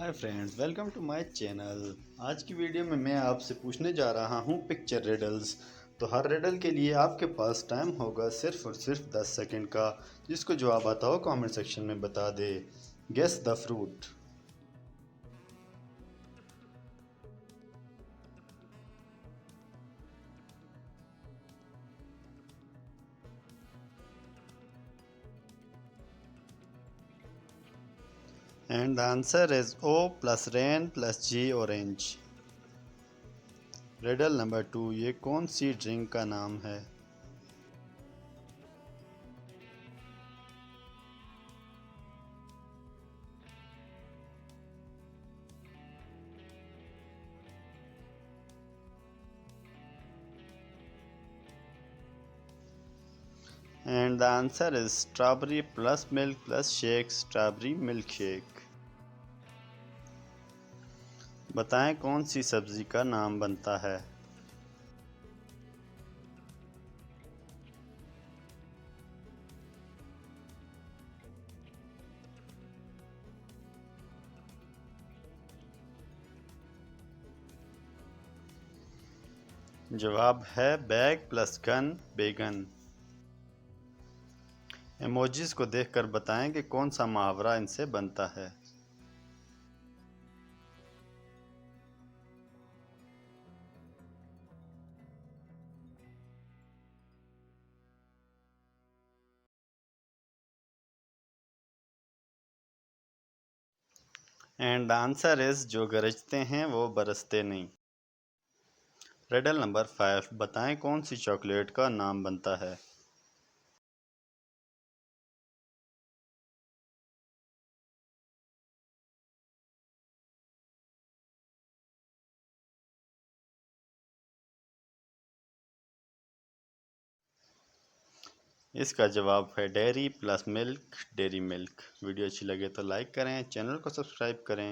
Hi friends, welcome to my channel. आज की video में मैं आपसे पूछने जा रहा हूं पिक्चर रिडल्स। तो हर रिडल के लिए आपके पास टाइम होगा सिर्फ और सिर्फ 10 सेकंड का। जिसको जवाब आता हो कमेंट सेक्शन में बता दे। Guess the fruit. And the answer is O plus rain plus G orange. Riddle number 2, ये कौन सी ड्रिंक का नाम है? And the answer is strawberry plus milk plus shake, strawberry milk shake. बताएं कौन सी सब्जी का नाम बनता है? जवाब है बैग प्लस गन, बेगन। इमोजीज को देखकर बताएं कि कौन सा मुहावरा इनसे बनता है। एंड द आंसर इज जो गरजते हैं वो बरसते नहीं। रिडल नंबर 5, बताएं कौन सी चॉकलेट का नाम बनता है? इसका जवाब है dairy plus milk, dairy milk. Video अच्छी लगे तो लाइक करें, चैनल को सब्सक्राइब करें।